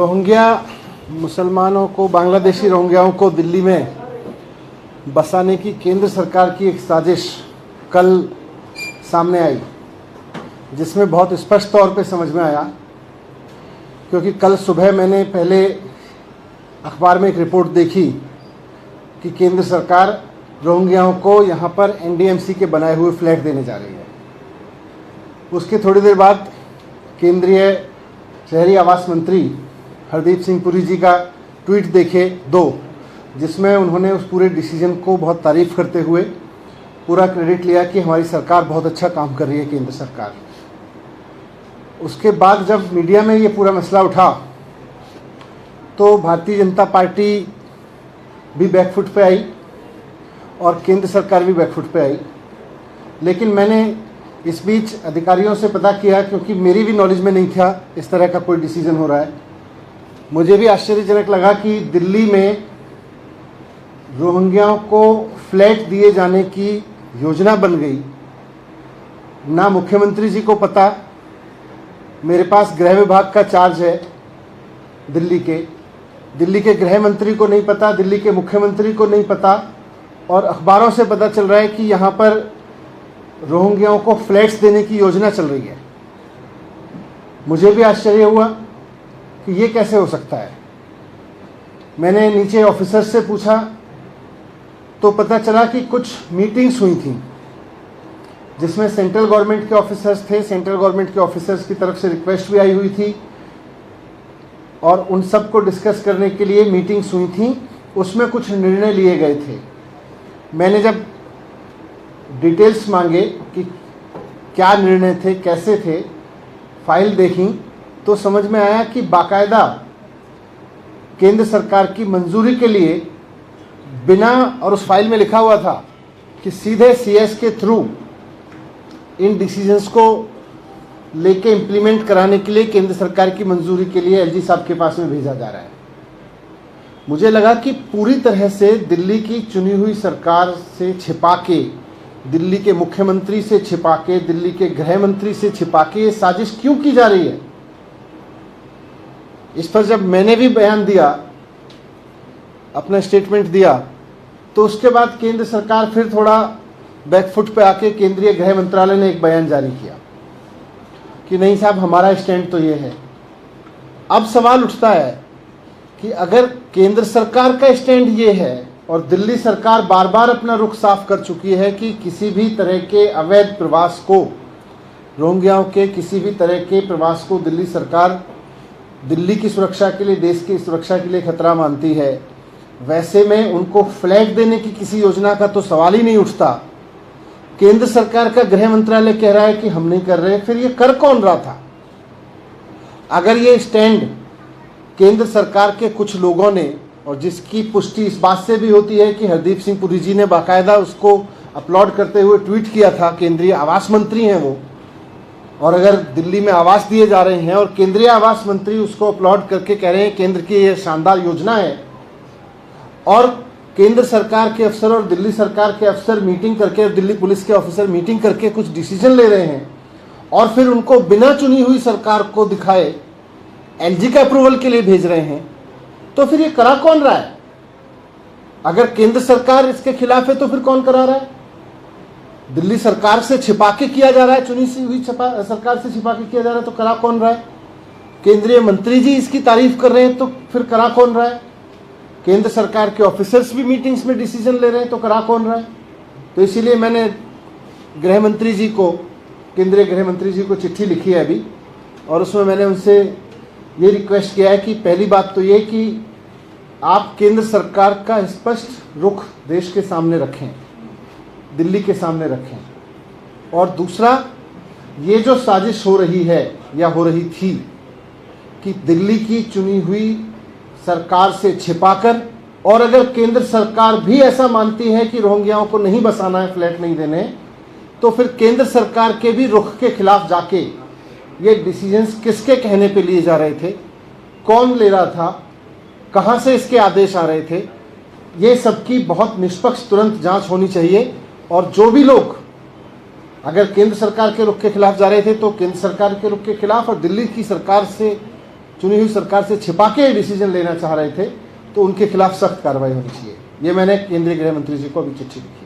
Rohingya मुसलमानों को, बांग्लादेशी रोहिंग्याओं को दिल्ली में बसाने की केंद्र सरकार की एक साजिश कल सामने आई, जिसमें बहुत स्पष्ट तौर पे समझ में आया। क्योंकि कल सुबह मैंने पहले अखबार में एक रिपोर्ट देखी कि केंद्र सरकार रोहिंग्याओं को यहाँ पर एनडीएमसी के बनाए हुए फ्लैट देने जा रही है। उसके थोड़ी देर बाद केंद्रीय शहरी आवास मंत्री हरदीप सिंह पुरी जी का ट्वीट देखे जिसमें उन्होंने उस पूरे डिसीजन को बहुत तारीफ करते हुए पूरा क्रेडिट लिया कि हमारी सरकार बहुत अच्छा काम कर रही है, केंद्र सरकार। उसके बाद जब मीडिया में ये पूरा मसला उठा तो भारतीय जनता पार्टी भी बैकफुट पे आई और केंद्र सरकार भी बैकफुट पे आई। लेकिन मैंने इस बीच अधिकारियों से पता किया, क्योंकि मेरी भी नॉलेज में नहीं था इस तरह का कोई डिसीजन हो रहा है। मुझे भी आश्चर्यजनक लगा कि दिल्ली में रोहिंग्याओं को फ्लैट दिए जाने की योजना बन गई। ना मुख्यमंत्री जी को पता, मेरे पास गृह विभाग का चार्ज है दिल्ली के गृह मंत्री को नहीं पता, दिल्ली के मुख्यमंत्री को नहीं पता, और अखबारों से पता चल रहा है कि यहाँ पर रोहिंग्याओं को फ्लैट्स देने की योजना चल रही है। मुझे भी आश्चर्य हुआ कि ये कैसे हो सकता है। मैंने नीचे ऑफिसर से पूछा तो पता चला कि कुछ मीटिंग्स हुई थी जिसमें सेंट्रल गवर्नमेंट के ऑफिसर्स थे। सेंट्रल गवर्नमेंट के ऑफिसर्स की तरफ से रिक्वेस्ट भी आई हुई थी और उन सब को डिस्कस करने के लिए मीटिंग्स हुई थी। उसमें कुछ निर्णय लिए गए थे। मैंने जब डिटेल्स मांगे कि क्या निर्णय थे, कैसे थे, फाइल देखी तो समझ में आया कि बाकायदा केंद्र सरकार की मंजूरी के लिए बिना, और उस फाइल में लिखा हुआ था कि सीधे सीएस के थ्रू इन डिसीजंस को लेके इम्प्लीमेंट कराने के लिए केंद्र सरकार की मंजूरी के लिए एलजी साहब के पास में भेजा जा रहा है। मुझे लगा कि पूरी तरह से दिल्ली की चुनी हुई सरकार से छिपा के, दिल्ली के मुख्यमंत्री से छिपा के, दिल्ली के गृह मंत्री से छिपा के ये साजिश क्यों की जा रही है। इस पर जब मैंने भी बयान दिया, अपना स्टेटमेंट दिया, तो उसके बाद केंद्र सरकार फिर थोड़ा बैकफुट पे आके केंद्रीय गृह मंत्रालय ने एक बयान जारी किया कि नहीं साहब, हमारा स्टैंड तो ये है। अब सवाल उठता है कि अगर केंद्र सरकार का स्टैंड ये है और दिल्ली सरकार बार बार अपना रुख साफ कर चुकी है कि किसी भी तरह के अवैध प्रवास को, रोहिंग्याओं के किसी भी तरह के प्रवास को दिल्ली सरकार दिल्ली की सुरक्षा के लिए, देश की सुरक्षा के लिए खतरा मानती है, वैसे में उनको फ्लैट देने की किसी योजना का तो सवाल ही नहीं उठता। केंद्र सरकार का गृह मंत्रालय कह रहा है कि हम नहीं कर रहे, फिर ये कर कौन रहा था? अगर ये स्टैंड केंद्र सरकार के कुछ लोगों ने, और जिसकी पुष्टि इस बात से भी होती है कि हरदीप सिंह पुरी जी ने बाकायदा उसको अपलोड करते हुए ट्वीट किया था, केंद्रीय आवास मंत्री हैं वो, और अगर दिल्ली में आवास दिए जा रहे हैं और केंद्रीय आवास मंत्री उसको अपलोड करके कह रहे हैं केंद्र की ये शानदार योजना है, और केंद्र सरकार के अफसर और दिल्ली सरकार के अफसर मीटिंग करके, और दिल्ली पुलिस के ऑफिसर मीटिंग करके कुछ डिसीजन ले रहे हैं, और फिर उनको बिना चुनी हुई सरकार को दिखाए एलजी के अप्रूवल के लिए भेज रहे हैं, तो फिर ये करा कौन रहा है? अगर केंद्र सरकार इसके खिलाफ है तो फिर कौन करा रहा है? दिल्ली सरकार से छिपा के किया जा रहा है, चुनी हुई सरकार से छिपा के किया जा रहा है, तो करा कौन रहा है? केंद्रीय मंत्री जी इसकी तारीफ कर रहे हैं, तो फिर करा कौन रहा है? केंद्र सरकार के ऑफिसर्स भी मीटिंग्स में डिसीजन ले रहे हैं, तो करा कौन रहा है? तो इसीलिए मैंने गृह मंत्री जी को, केंद्रीय गृह मंत्री जी को चिट्ठी लिखी है अभी, और उसमें मैंने उनसे ये रिक्वेस्ट किया है कि पहली बात तो ये कि आप केंद्र सरकार का स्पष्ट रुख देश के सामने रखें, दिल्ली के सामने रखें, और दूसरा, ये जो साजिश हो रही है या हो रही थी कि दिल्ली की चुनी हुई सरकार से छिपाकर, और अगर केंद्र सरकार भी ऐसा मानती है कि रोहिंग्याओं को नहीं बसाना है, फ्लैट नहीं देने, तो फिर केंद्र सरकार के भी रुख के खिलाफ जाके ये डिसीजंस किसके कहने पे लिए जा रहे थे, कौन ले रहा था, कहाँ से इसके आदेश आ रहे थे, ये सबकी बहुत निष्पक्ष तुरंत जांच होनी चाहिए। और जो भी लोग अगर केंद्र सरकार के रुख के खिलाफ जा रहे थे तो केंद्र सरकार के रुख के खिलाफ, और दिल्ली की सरकार से चुनी हुई सरकार से छिपा के डिसीजन लेना चाह रहे थे, तो उनके खिलाफ सख्त कार्रवाई होनी चाहिए। ये मैंने केंद्रीय गृह मंत्री जी को अभी चिट्ठी लिखी है।